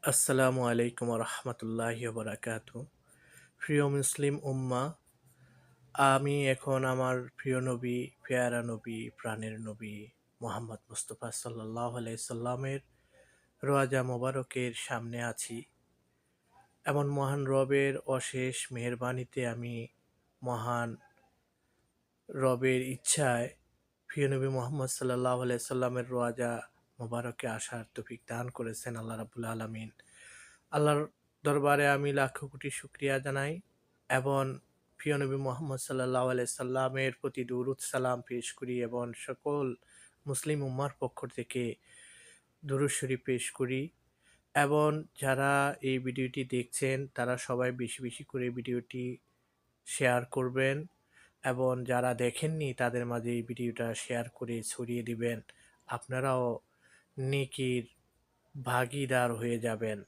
আসসালামু আলাইকুম রহমতুল্লাহি বারাকাতু। প্রিয় মুসলিম উম্মা, আমি এখন আমার প্রিয় নবী, পেয়ারা নবী, প্রাণের নবী মোহাম্মদ মুস্তফা সাল্লাল্লাহু আলাইহি সাল্লামের রোয়াজা মোবারকের সামনে আছি। এমন মহান রবের অশেষ মেহেরবানিতে আমি মহান রবের ইচ্ছায় প্রিয় নবী মোহাম্মদ সাল্লাল্লাহু আলাইহি সাল্লামের রোয়াজা মোবারকে আসার তৌফিক দান করেছেন আল্লাহ রাব্বুল আলামিন। আল্লাহর দরবারে আমি লাখো কোটি শুকরিয়া জানাই এবং প্রিয় নবী মোহাম্মদ সাল্লাল্লাহু আলাইহি সাল্লামের প্রতি দুরূদ সালাম পেশ করি এবং সকল মুসলিম উম্মার পক্ষ থেকে দুরূদ শরীফ পেশ করি এবং যারা এই ভিডিওটি দেখছেন তারা সবাই বেশি বেশি করে ভিডিওটি শেয়ার করবেন এবং যারা দেখেননি তাদের মাঝে এই ভিডিওটা শেয়ার করে ছড়িয়ে দিবেন। আপনারাও নেকির ভাগীদার হয়ে যাবেন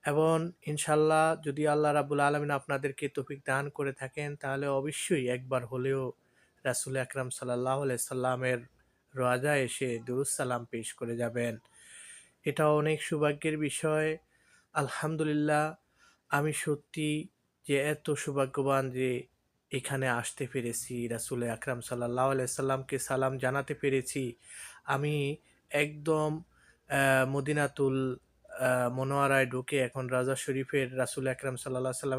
এবং ইনশাল্লাহ যদি আল্লাহ রাব্বুল আলামিন আপনাদেরকে তৌফিক দান করে থাকেন তাহলে অবশ্যই একবার হলেও রাসূল আকরাম সাল্লাল্লাহু আলাইহি সাল্লামের রোয়াজায় এসে দুরূদ সালাম পেশ করে যাবেন। এটা অনেক সৌভাগ্যের বিষয়। আলহামদুলিল্লাহ, আমি সত্যি যে এত সৌভাগ্যবান যে এখানে আসতে পেরেছি, রাসূল আকরাম সাল্লাল্লাহু আলাইহি সাল্লামকে সালাম জানাতে পেরেছি। আমি একদম মদিনাতুল মনোয়ারায় ঢুকে এখন রাজা শরীফের রাসূল আকরাম সাল্লাল্লাহু আলাইহি সাল্লামের